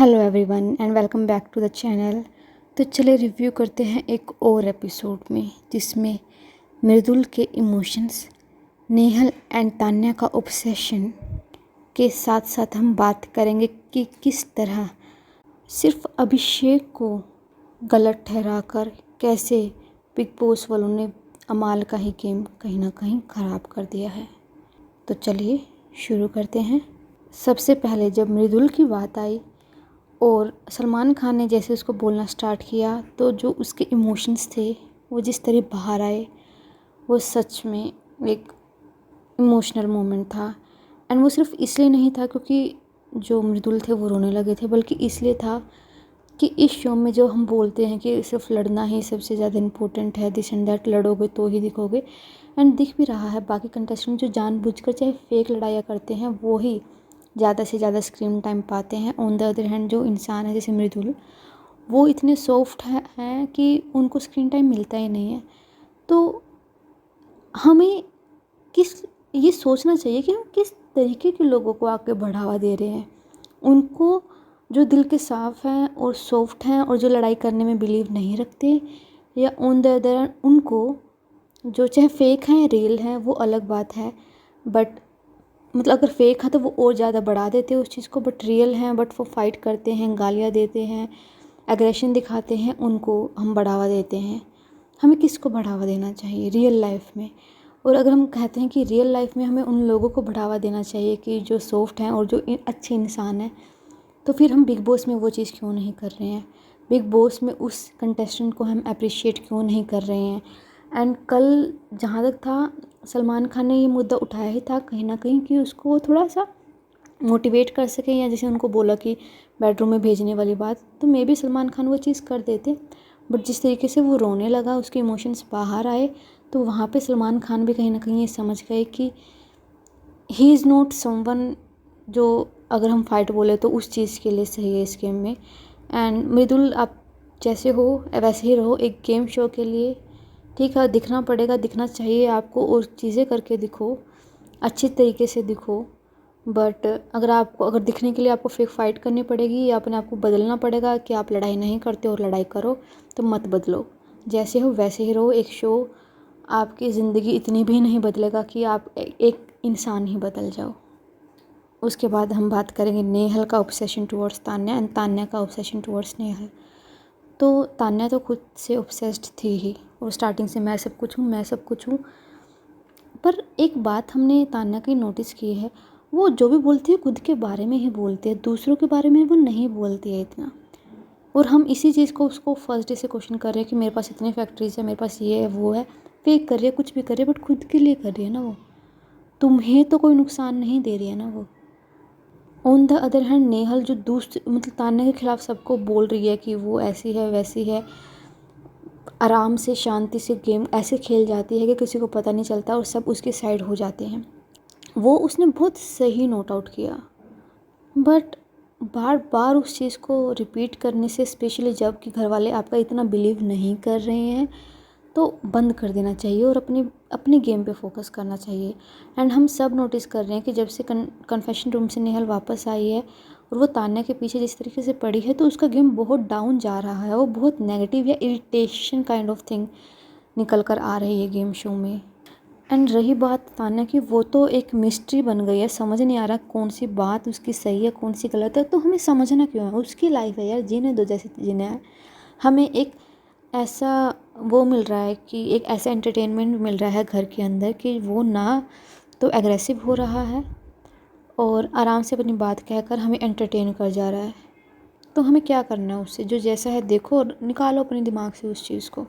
Hello everyone and welcome back to the channel. तो चले review करते हैं एक और एपिसोड में जिसमें मृदुल के इमोशंस, नेहल एंड तान्या का ऑब्सेशन के साथ साथ हम बात करेंगे कि किस तरह सिर्फ अभिषेक को गलत ठहराकर कैसे बिग बॉस वालों ने अमाल का ही गेम कहीं ना कहीं ख़राब कर दिया है। तो चलिए शुरू करते हैं। सबसे पहले जब मृदुल की बात आई और सलमान खान ने जैसे उसको बोलना स्टार्ट किया तो जो उसके इमोशंस थे वो जिस तरह बाहर आए वो सच में एक इमोशनल मोमेंट था। एंड वो सिर्फ इसलिए नहीं था क्योंकि जो मृदुल थे वो रोने लगे थे, बल्कि इसलिए था कि इस शो में जो हम बोलते हैं कि सिर्फ लड़ना ही सबसे ज़्यादा इम्पोर्टेंट है, दिस एंड दैट, लड़ोगे तो ही दिखोगे। एंड दिख भी रहा है, बाकी कंटेस्टेंट जो जानबूझकर चाहे फेक लड़ाइयाँ करते हैं वो ही ज़्यादा से ज़्यादा स्क्रीन टाइम पाते हैं। ऑन द अदर हैंड जो इंसान है जैसे मृदुल, वो इतने सॉफ्ट हैं कि उनको स्क्रीन टाइम मिलता ही नहीं है। तो हमें ये सोचना चाहिए कि हम किस तरीके के लोगों को आके बढ़ावा दे रहे हैं। उनको जो दिल के साफ़ हैं और सॉफ्ट हैं और जो लड़ाई करने में बिलीव नहीं रखते, या ऑन द अदर हैंड उनको जो चाहे फेक हैं रियल हैं वो अलग बात है, बट मतलब अगर फेक है तो वो और ज़्यादा बढ़ा देते हैं उस चीज़ को, बट रियल हैं, बट वो फाइट करते हैं, गालियाँ देते हैं, एग्रेशन दिखाते हैं, उनको हम बढ़ावा देते हैं। हमें किसको बढ़ावा देना चाहिए रियल लाइफ में? और अगर हम कहते हैं कि रियल लाइफ में हमें उन लोगों को बढ़ावा देना चाहिए कि जो सॉफ्ट हैं और जो अच्छे इंसान हैं, तो फिर हम बिग बॉस में वो चीज़ क्यों नहीं कर रहे हैं? बिग बॉस में उस कंटेस्टेंट को हम अप्रिशिएट क्यों नहीं कर रहे हैं? एंड कल जहाँ तक था सलमान खान ने ये मुद्दा उठाया ही था कहीं ना कहीं कि उसको थोड़ा सा मोटिवेट कर सके, या जैसे उनको बोला कि बेडरूम में भेजने वाली बात, तो मे बी सलमान खान वो चीज़ कर देते। बट जिस तरीके से वो रोने लगा, उसके इमोशंस बाहर आए, तो वहाँ पे सलमान खान भी कहीं ना कहीं ये समझ गए कि ही इज़ नॉट समवन जो अगर हम फाइट बोले तो उस चीज़ के लिए सही है इस गेम में। एंड मृदुल, आप जैसे हो वैसे ही रहो एक गेम शो के लिए, ठीक है? दिखना पड़ेगा, दिखना चाहिए आपको, और चीज़ें करके दिखो, अच्छे तरीके से दिखो। बट अगर दिखने के लिए आपको फेक फाइट करनी पड़ेगी या अपने आप को बदलना पड़ेगा कि आप लड़ाई नहीं करते और लड़ाई करो, तो मत बदलो। जैसे हो वैसे ही रहो। एक शो आपकी ज़िंदगी इतनी भी नहीं बदलेगा कि आप एक इंसान ही बदल जाओ। उसके बाद हम बात करेंगे नेहल का obsession towards Tanya and Tanya का ऑब्सेशन टुवर्ड्स नेहल। तो तान्या तो खुद से ऑब्सेस्ड थी ही, और स्टार्टिंग से मैं सब कुछ हूँ, मैं सब कुछ हूँ। पर एक बात हमने तान्या की नोटिस की है, वो जो भी बोलती है खुद के बारे में ही बोलती है, दूसरों के बारे में वो नहीं बोलती है इतना। और हम इसी चीज़ को उसको फर्स्ट डे से क्वेश्चन कर रहे हैं कि मेरे पास इतनी फैक्ट्रीज है, मेरे पास ये है वो है। फेक कर रही है, कुछ भी कर रही है, बट खुद के लिए कर रही है ना वो। तुम्हें तो कोई नुकसान नहीं दे रही है ना वो। On the other hand Nehal जो मतलब तान्या के खिलाफ सबको बोल रही है कि वो ऐसी है वैसी है, आराम से शांति से गेम ऐसे खेल जाती है कि किसी को पता नहीं चलता और सब उसके साइड हो जाते हैं, वो उसने बहुत सही नोट आउट किया। बट बार बार उस चीज़ को रिपीट करने से, स्पेशली जब कि घर वाले आपका इतना बिलीव नहीं कर रहे हैं, तो बंद कर देना चाहिए और अपने गेम पे फोकस करना चाहिए। एंड हम सब नोटिस कर रहे हैं कि जब से कन्फेशन रूम से नेहल वापस आई है और वो तान्या के पीछे जिस तरीके से पड़ी है, तो उसका गेम बहुत डाउन जा रहा है। वो बहुत नेगेटिव या इरिटेशन काइंड ऑफ थिंग निकल कर आ रही है गेम शो में। एंड रही बात तान्या की, वो तो एक मिस्ट्री बन गई है, समझ नहीं आ रहा कौन सी बात उसकी सही है कौन सी गलत है। तो हमें समझना क्यों है? उसकी लाइफ है यार, जीने दो जैसे जीना है। हमें एक ऐसा वो मिल रहा है कि एक ऐसा एंटरटेनमेंट मिल रहा है घर के अंदर कि वो ना तो एग्रेसिव हो रहा है और आराम से अपनी बात कहकर हमें एंटरटेन कर जा रहा है। तो हमें क्या करना है उससे? जो जैसा है देखो और निकालो अपने दिमाग से उस चीज़ को।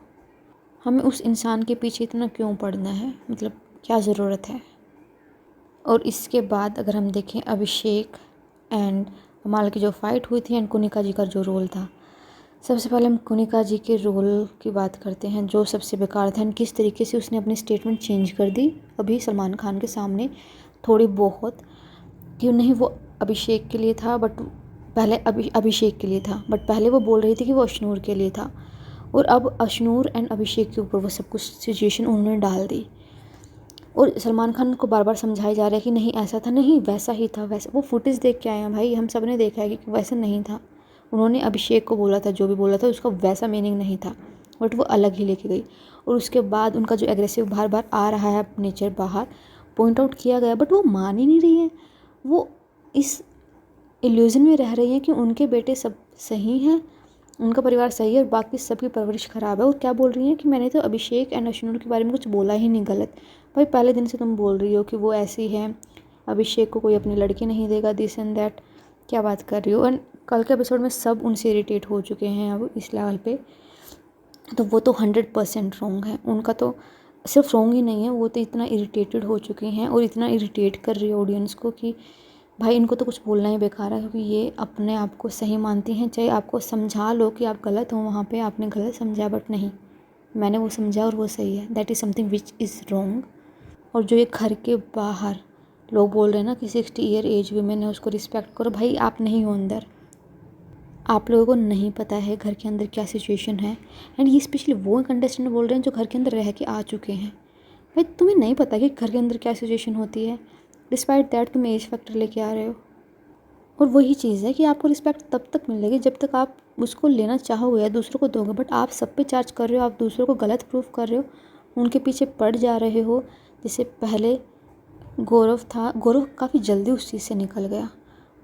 हमें उस इंसान के पीछे इतना क्यों पड़ना है? मतलब क्या ज़रूरत है? और इसके बाद अगर हम देखें अभिषेक एंड अमाल की जो फाइट हुई थी एंड कुनिका जी का जो रोल था, सबसे पहले हम कुनिका जी के रोल की बात करते हैं जो सबसे बेकार था। एंड किस तरीके से उसने अपनी स्टेटमेंट चेंज कर दी अभी सलमान खान के सामने थोड़ी बहुत, कि नहीं वो अभिषेक के लिए था, बट पहले अभिषेक के लिए था, बट पहले वो बोल रही थी कि वो अशनूर के लिए था, और अब अशनूर एंड अभिषेक के ऊपर वो सब कुछ सिचुएशन उन्होंने डाल दी। और सलमान खान को बार बार समझाया जा रहा है कि नहीं ऐसा था, नहीं वैसा ही था, वैसा। वो फुटेज देख के आए हैं भाई, हम सब ने देखा है कि वैसा नहीं था। उन्होंने अभिषेक को बोला था, जो भी बोला था उसका वैसा मीनिंग नहीं था, बट वो अलग ही लेके गई। और उसके बाद उनका जो एग्रेसिव बार बार आ रहा है नेचर बाहर पॉइंट आउट किया गया, बट वो मान ही नहीं रही है। वो इस इल्यूजन में रह रही है कि उनके बेटे सब सही हैं, उनका परिवार सही है और बाकी सबकी परवरिश ख़राब है। और क्या बोल रही हैं कि मैंने तो अभिषेक एंड अश्नूर के बारे में कुछ बोला ही नहीं गलत। भाई पहले दिन से तुम बोल रही हो कि वो ऐसी है, अभिषेक को कोई अपनी लड़की नहीं देगा, दिस एंड दैट, क्या बात कर रही हो। एंड कल के एपिसोड में सब उनसे इरिटेट हो चुके हैं अब इस लेवल पे, तो वो तो 100% रॉन्ग है। उनका तो सिर्फ रॉन्ग ही नहीं है, वो तो इतना इरिटेटेड हो चुके हैं और इतना इरिटेट कर रही है ऑडियंस को कि भाई इनको तो कुछ बोलना ही बेकार है, क्योंकि ये अपने आप को सही मानती हैं। चाहे आपको समझा लो कि आप गलत हो, वहाँ पे आपने गलत समझा, बट नहीं, मैंने वो समझा और वो सही है, that is something which is wrong. और जो ये घर के बाहर लोग बोल रहे हैं ना कि 60 ईयर एज वीमेन है उसको रिस्पेक्ट करो, भाई आप नहीं हो अंदर, आप लोगों को नहीं पता है घर के अंदर क्या सिचुएशन है। एंड ये स्पेशली वो कंटेस्टेंट बोल रहे हैं जो घर के अंदर रह के आ चुके हैं। भाई तुम्हें नहीं पता कि घर के अंदर क्या सिचुएशन होती है, डिस्पाइट दैट तुम एज फैक्टर लेके आ रहे हो। और वही चीज़ है कि आपको रिस्पेक्ट तब तक मिलेगी जब तक आप उसको लेना चाहोगे या दूसरों को दोगे, बट आप सब पे चार्ज कर रहे हो, आप दूसरों को गलत प्रूफ कर रहे हो, उनके पीछे पड़ जा रहे हो। जैसे पहले गौरव था, गौरव काफ़ी जल्दी उस चीज़ से निकल गया,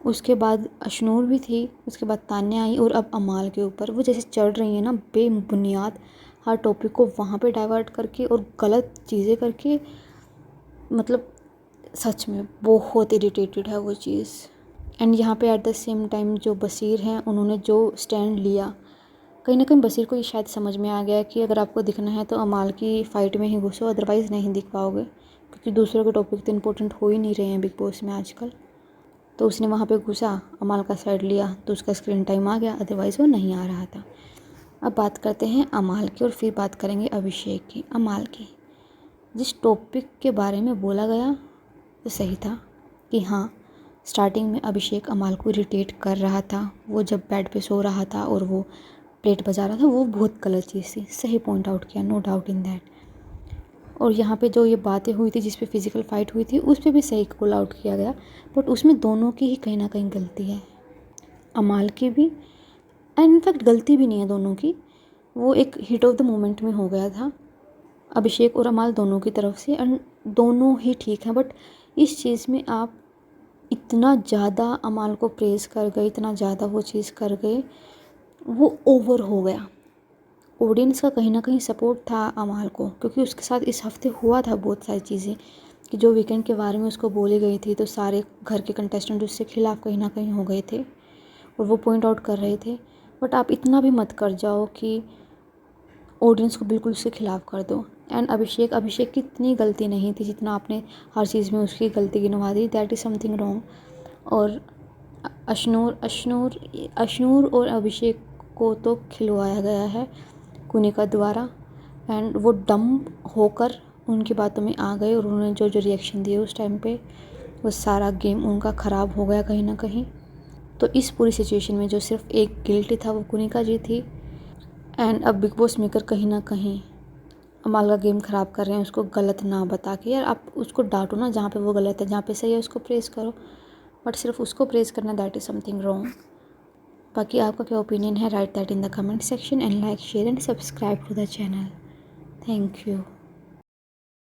उसके बाद अशनूर भी थी, उसके बाद तान्या आई और अब अमाल के ऊपर वो जैसे चढ़ रही है ना बेबुनियाद, हर टॉपिक को वहाँ पे डाइवर्ट करके और गलत चीज़ें करके, मतलब सच में बहुत इरिटेटेड है वो चीज़। एंड यहाँ पे एट द सेम टाइम जो बशीर हैं उन्होंने जो स्टैंड लिया, कहीं ना कहीं बशीर को ये शायद समझ में आ गया कि अगर आपको दिखना है तो अमाल की फ़ाइट में ही घुसो, अदरवाइज़ नहीं दिख पाओगे, क्योंकि दूसरों के टॉपिक तो इंपॉर्टेंट हो ही नहीं रहे हैं बिग बॉस में आजकल। तो उसने वहाँ पे घुसा, अमाल का साइड लिया तो उसका स्क्रीन टाइम आ गया, अदरवाइज़ वो नहीं आ रहा था। अब बात करते हैं अमाल की और फिर बात करेंगे अभिषेक की। अमाल की जिस टॉपिक के बारे में बोला गया तो सही था कि हाँ, स्टार्टिंग में अभिषेक अमाल को इरिटेट कर रहा था, वो जब बेड पे सो रहा था और वो प्लेट बजा रहा था, वो बहुत गलत चीज़ थी, सही पॉइंट आउट किया, नो डाउट इन दैट। और यहाँ पे जो ये बातें हुई थी जिस पे फिज़िकल फाइट हुई थी उस पे भी सही कॉल आउट किया गया, बट उसमें दोनों की ही कहीं ना कहीं गलती है, अमाल की भी, एंड इनफैक्ट गलती भी नहीं है दोनों की, वो एक हिट ऑफ द मोमेंट में हो गया था अभिषेक और अमाल दोनों की तरफ से, एंड दोनों ही ठीक हैं। बट इस चीज़ में आप इतना ज़्यादा अमाल को प्रेज़ कर गए, इतना ज़्यादा वो चीज़ कर गए, वो ओवर हो गया। ऑडियंस का कहीं ना कहीं सपोर्ट था अमाल को, क्योंकि उसके साथ इस हफ्ते हुआ था बहुत सारी चीज़ें कि जो वीकेंड के बारे में उसको बोली गई थी, तो सारे घर के कंटेस्टेंट उससे खिलाफ कहीं ना कहीं हो गए थे और वो पॉइंट आउट कर रहे थे। बट आप इतना भी मत कर जाओ कि ऑडियंस को बिल्कुल उसके खिलाफ कर दो। एंड अभिषेक की इतनी गलती नहीं थी जितना आपने हर चीज़ में उसकी गलती गिनवा दी, दैट इज़ समथिंग रॉन्ग। और अशनूर और अभिषेक को तो खिलवाया गया है कुनिका द्वारा, एंड वो डम होकर उनकी बातों में आ गए और उन्होंने जो जो रिएक्शन दिए उस टाइम पे, वो सारा गेम उनका ख़राब हो गया कहीं ना कहीं। तो इस पूरी सिचुएशन में जो सिर्फ एक गिल्टी था वो कुनिका जी थी। एंड अब बिग बॉस मेकर कहीं ना कहीं अमाल का गेम ख़राब कर रहे हैं, उसको गलत ना बता के। यार आप उसको डांटो ना, जहाँ पे वो गलत है, जहाँ पे सही है उसको प्रेज़ करो, बट सिर्फ उसको प्रेज़ करना, दैट इज़ समथिंग रॉन्ग। बाकी आपका क्या ओपिनियन है, write that in the comment section and like share and subscribe to the channel. Thank you.